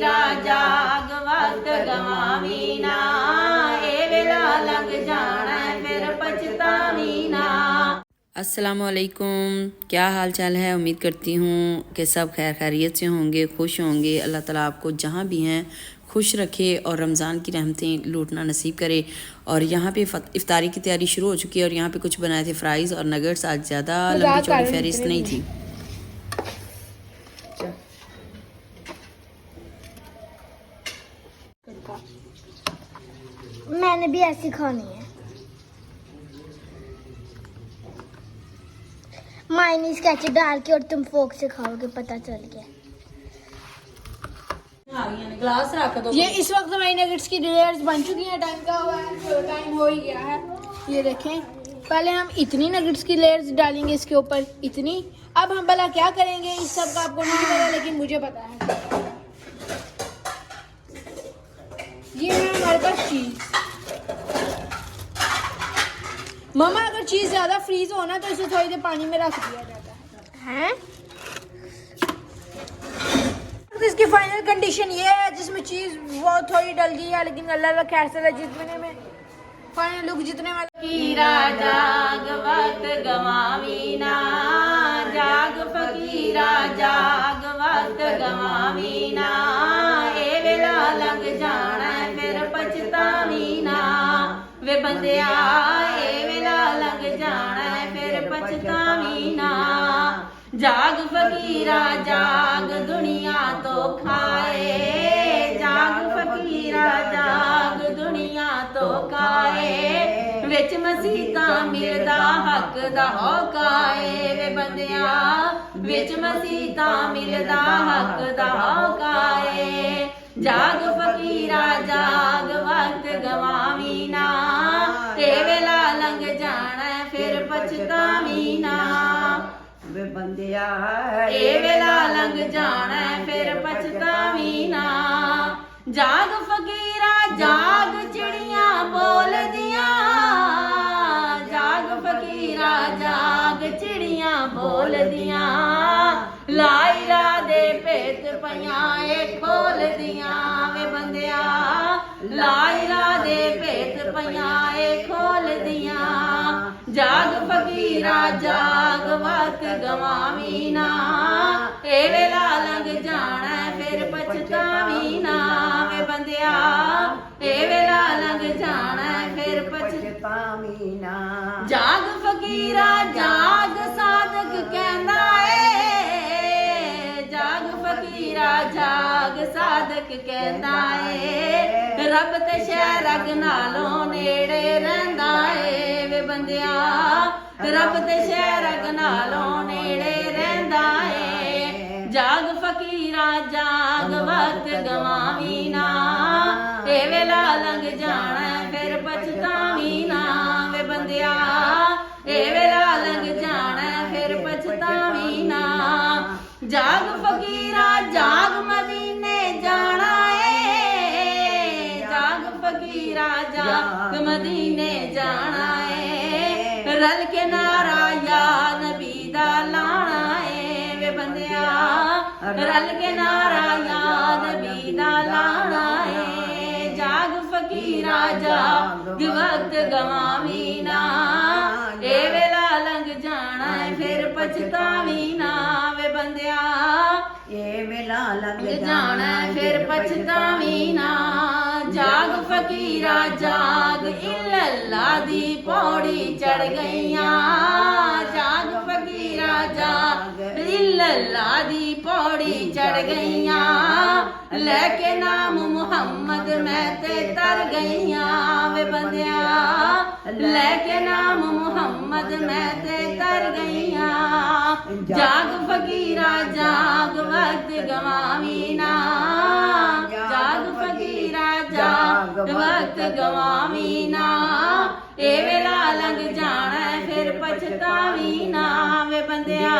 फकीरा जाग वक्त गवावी ना, ए वेला लंघ जाना फिर पछतावी ना। अस्सलामुअलैकुम, क्या हाल चाल है। उम्मीद करती हूँ कि सब खैर खैरियत से होंगे, खुश होंगे। अल्लाह ताला आपको जहाँ भी हैं खुश रखे और रमज़ान की रहमतें लूटना नसीब करे। और यहाँ पे इफ्तारी की तैयारी शुरू हो चुकी है और यहाँ पे कुछ बनाए थे फ्राइज़ और नगेट्स। आज ज़्यादा लंबी चौड़ी फहरिस्त नहीं थी। मैंने भी ऐसी खानी है। मायनीज केचप डाल के और तुम फोक से खाओगे, पता चल गया। ग्लास रख दो। ये इस वक्त हमारी नगेट्स की लेयर्स बन चुकी हैं। टाइम का हुआ है, टाइम हो ही गया है। ये देखें, पहले हम इतनी नगेट्स की लेयर्स डालेंगे इसके ऊपर, इतनी। अब हम भला क्या करेंगे इस सब का आपको नहीं पता, लेकिन मुझे पता है। ये है हमारे पास चीज। मामा, अगर चीज ज्यादा फ्रीज हो ना तो इसे थोड़ी देर पानी में रख दिया जाता है। हैं? इसकी फाइनल कंडीशन ये है जिसमें चीज वो थोड़ी डल गई है, लेकिन अल्लाह खैर से जितने में फाइनल लुक जितने वाला। फकीरा जाग वक्त गवावी ना, जाग फकीरा जाग वक्त गवावी ना, ए वेला लंघ जाना फिर पछतावी ना। वे बंदिया ए वेला लंघ जाना फिर पछतावी ना। जाग फकीरा जाग दुनिया तो खाए, जाग फकीरा जाग दुनिया तो खाए, विच मसीता मिलदा हक दा होकाए। वे बंदिया विच मसीता मिलदा हक दा होकाए। जाग फकीरा जाग वक्त गवावी ना, ते वेला लंघ जाना फिर पछतावी ना। वे बंदिया ए वेला लंघ जाना फिर पछतावी ना। जाग फकीरा जाग चिड़िया बोल दिया, जाग फकीरा जाग चिड़िया बोल दिया, लाइला दे पेट पयाए खोल दिया। वे बंदिया लाइला दे पेट पयाए खोल दिया। जाग फकीरा जाग वक्त गवावी ना, ए वेला लंघ जाना फिर पछतावी ना। वे बंदिया ए वेला लंघ जाना फिर पछतावी ना। जाग फकीरा जाग साधक कहंदा ए, जाग फकीरा जाग साधक कहंदा ए, रब ते शहर रग नालों नेड़े रहिंदा ए। वे बंदिया रब ते शहर रग नालों नेड़े रहिंदा ए। जाग फकीरा जाग वक्त गवावी ना, ए वेला लंघ जाना फिर पछतावी ना। वे बंदिया ए वेला लंघ जाना फिर पछतावी ना। जाग फकीरा जाग मदीने जाना ए, जाग फकीरा जाग मदीने जाना ए, रल के नारा या नबी दा लाना ए। वे बंदिया रल के नारा या नबी दा लाना ए। जाग फकीरा जाग वक्त गवावी ना, ए वेला लंघ जाना फिर पछतावी ना। वे बंदिया ए वेला लंघ जाना फिर पछतावी ना। जाग फकीरा जाग इल्लल्लाह दी पौड़ी चढ़ गईयां, जाग फकीरा जाग इल्लल्लाह दी पौड़ी चढ़ गईयां, लेके नाम मुहम्मद मैं ते तर गईयां। वे बंदिया लेके नाम मुहम्मद मैं ते तर गईयां। जाग फकीरा जाग वक्त गवावी ना, जाग फकीरा जाग वक्त गवावी ना, ए वेला लंघ जाना फिर पछतावी ना। वे बंदिया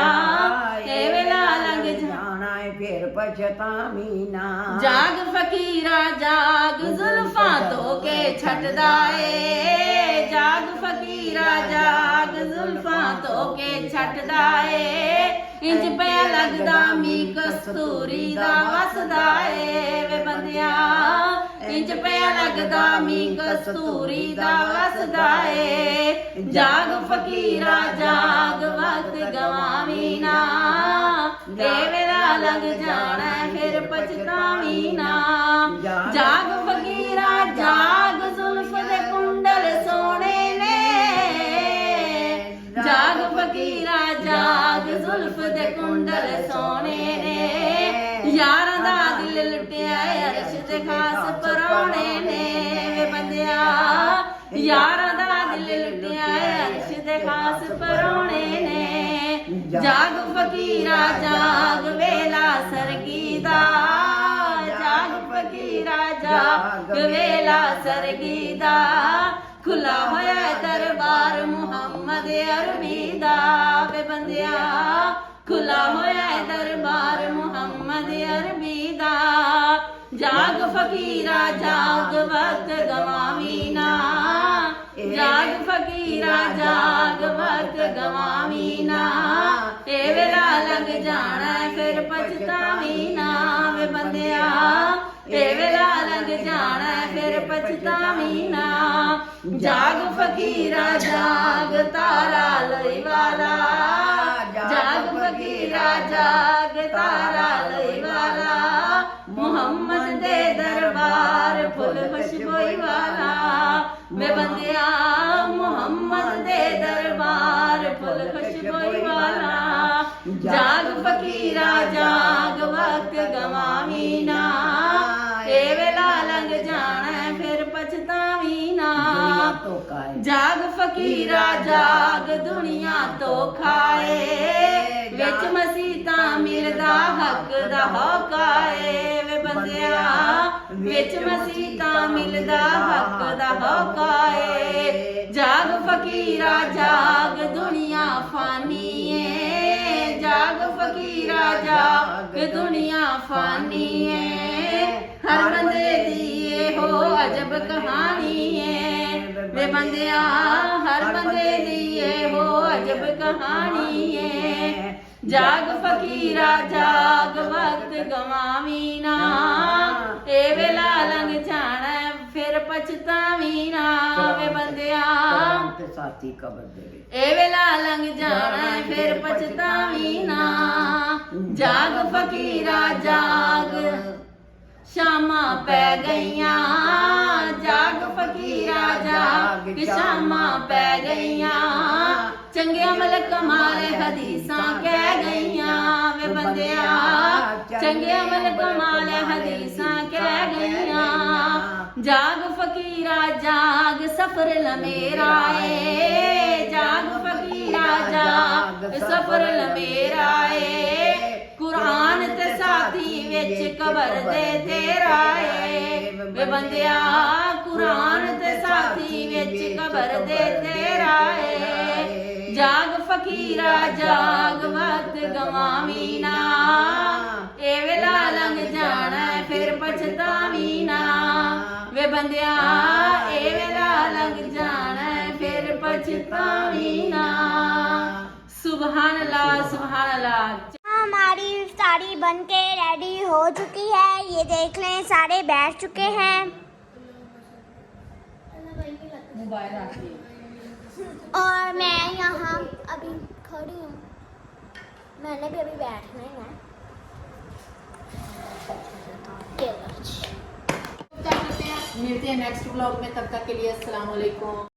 ए वेला लंघ जाना फिर पछतावी ना। जाग फकीरा जाग जुल्फा तो के छटदा ए, जाग फकीरा जाग जुल्फा तो के छटदा ए, ਇੰਜ ਪਿਆ ਲੱਗਦਾ ਮੀ ਕਸਤੂਰੀ ਦਾ ਵਸਦਾ ਏ ਵੇ ਬੰਦਿਆ ਇੰਜ ਪਿਆ ਲੱਗਦਾ ਮੀ ਕਸਤੂਰੀ ਦਾ ਵਸਦਾ ਏ ਜਾਗ ਫਕੀਰਾ ਜਾਗ ਵਕਤ ਗਵਾਵੀ ਨਾ ਇਹ ਵੇਲਾ ਲੱਗ ਜਾਣਾ ਫਿਰ ਪਛਤਾਵੀ ਨਾ ਜਾਗ ਫਕੀਰਾ ਜਾਗ ਜ਼ੁਲਫ ਦੇ ਕੁੰਡਲ ਸੋਹਣੇ ਨੇ ਜਾਗ ਫਕੀਰਾ ਜਾਗ ਜ਼ੁਲਫ ਦੇ ਕੁੰਡਲ ਸੋਹਣੇ ਨੇ ਯਾਰਾਂ ਦਾ ਦਿਲ ਲੁੱਟਿਆ ਅਰਸ਼ ਤੇ ਖਾਸ ਪਰੌਣੇ ਨੇ ਵੇ ਬੰਦਿਆ ਯਾਰਾਂ ਦਾ ਦਿਲ ਲੁੱਟਿਆ ਅਰਸ਼ ਤੇ ਖਾਸ ਪਰੌਣੇ ਨੇ ਜਾਗ ਫਕੀਰਾ ਜਾਗ ਵੇਲਾ ਸਰਗੀ ਦਾ ਜਾਗ ਫਕੀਰਾ ਜਾਗ ਵੇਲਾ ਸਰਗੀ ਦਾ ਖੁੱਲਾ ਹੋਇਆ ਦਰਬਾਰ ਮੁਹੰਮਦ ਅਰਬੀ ਦਾ ਵੇ ਬੰਦਿਆ ਖੁੱਲਾ ਹੋਇਆ ਦਰਬਾਰ ਮੁਹੰਮਦ ਅਰਬੀ ਦਾ ਜਾਗ ਫਕੀਰਾ ਜਾਗ ਵਕਤ ਗਵਾਵੀ ਨਾ ਜਾਗ ਫਕੀਰਾ ਜਾਗ ਵਕਤ ਗਵਾਵੀ ਨਾ ਇਹ ਵੇਲਾ ਲੱਗ ਜਾਣਾ ਫਿਰ ਪਛਤਾਵੀ ਨਾ ਵੇ ਬੰਦਿਆ ਇਹ ਵੇਲਾ ਲੱਗ ਜਾਣਾ ਫਿਰ ਪਛਤਾਵੀ ਨਾ ਜਾਗ ਫਕੀਰਾ ਜਾਗ ਤਾਰਾ ਲਈ ਵਾਲਾ ਜਾਗ ਫਕੀਰਾ ਜਾਗ ਤਾਰਾ ਲਈ ਵਾਲਾ ਮੁਹੰਮਦ ਦੇ ਦਰਬਾਰ ਫੁੱਲ ਖੁਸ਼ਬੋਈ ਵਾਲਾ ਵੇ ਬੰਦਿਆ ਮੁਹੰਮਦ ਦੇ ਦਰਬਾਰ ਫੁੱਲ ਖੁਸ਼ਬੋਈ ਵਾਲਾ ਜਾਗ ਫਕੀਰਾ ਜਾਗ ਵਕਤ ਗਵਾਵੀ ਨਾ ਇਹ ਵੇਲਾ ਲੰਘ ਜਾਣਾ ਫਿਰ ਪਛਤਾਵੀ ਨਾ ਜਾਗ ਫਕੀਰਾ ਜਾਗ ਦੁਨੀਆ ਤੋਂ ਖਾਏ ਵਿੱਚ ਮਸੀਤਾਂ ਮਿਲਦਾ ਹੱਕ ਦਾ ਹੋਕਾਏ ਵੇ ਬੰਦਿਆ ਵਿੱਚ ਮਸੀਤਾਂ ਮਿਲਦਾ ਹੱਕ ਦਾ ਹੋਕਾਏ ਜਾਗ ਫਕੀਰਾ ਜਾਗ ਦੁਨੀਆ ਫਾਨੀ ਏ ਜਾਗ ਫਕੀਰਾ ਜਾਗ ਦੁਨੀਆ ਫਾਨੀ ਏ ਹਰ ਬੰਦੇ ਦੀ ਇਹੋ ਅਜਬ ਕਹਾਣੀ ਏ ਵੇ ਬੰਦਿਆ ਹਰ ਬੰਦੇ ਦੀ ਇਹੋ ਅਜਬ ਕਹਾਣੀ ਏ ਜਾਗ ਫਕੀਰਾ ਜਾਗ ਵਕਤ ਗਵਾਵੀ ਨਾ ਇਹ ਵੇਲਾ ਲੰਘ ਜਾਣਾ ਫਿਰ ਪਛਤਾਵੀ ਨਾ ਵੇ ਬੰਦਿਆ ਸਾਥੀ ਕਬਰ ਦੇ ਵਿੱਚ ਇਹ ਵੇਲਾ ਲੰਘ ਜਾਣਾ ਫਿਰ ਪਛਤਾਵੀ ਨਾ ਜਾਗ ਫਕੀਰਾ ਜਾਗ ਸ਼ਾਮਾਂ ਪੈ ਗਈਆਂ ਜਾਗ ਫਕੀਰਾ ਜਾਗ ਸ਼ਾਮਾਂ ਪੈ ਗਈਆਂ ਚੰਗੇ ਅਮਲ ਕਮਾਲੇ ਹਦੀਸਾਂ ਕਹਿ ਗਈਆਂ ਵੇ ਬੰਦਿਆ ਚੰਗੇ ਅਮਲ ਕਮਾਲੇ ਹਦੀਸਾਂ ਕਹਿ ਗਈਆਂ ਜਾਗ ਫਕੀਰਾ ਜਾਗ ਸਫਰ ਲਮੇਰਾ ਏ ਜਾਗ ਫਕੀਰਾ ਜਾਗ ਸਫਰ ਲਮੇਰਾ ਏ ਕੁਰਾਨ ਤੇ ਸਾਥੀ ਵਿੱਚ ਕਬਰ ਦੇ ਤੇਰਾ ਏ ਵੇ ਬੰਦਿਆ ਕੁਰਾਨ ਤੇ ਸਾਥੀ ਵਿੱਚ ਕਬਰ ਦੇ ਤੇਰਾ ਏ ਜਾਗ ਫਕੀਰਾ ਜਾਗ ਵਕਤ ਗਵਾਵੀ ਨਾ ਇਹ ਵੇਲਾ ਲੰਘ ਜਾਣਾ ਫਿਰ ਪਛਤਾਵੀ ਨਾ ਵੇ ਬੰਦਿਆ ਇਹ ਵੇਲਾ ਲੰਘ ਜਾਣਾ ਫਿਰ पछतावी ना। सुभान अल्लाह सुभान अल्लाह। हमारी इफ्तारी बन के रेडी हो चुकी है, ये देख लें सारे बैठ चुके हैं और मैं यहाँ अभी खड़ी हूँ, मैंने भी अभी बैठना ही है। मिलते हैं नेक्स्ट व्लॉग में, तब तक के लिए अस्सलाम वालेकुम।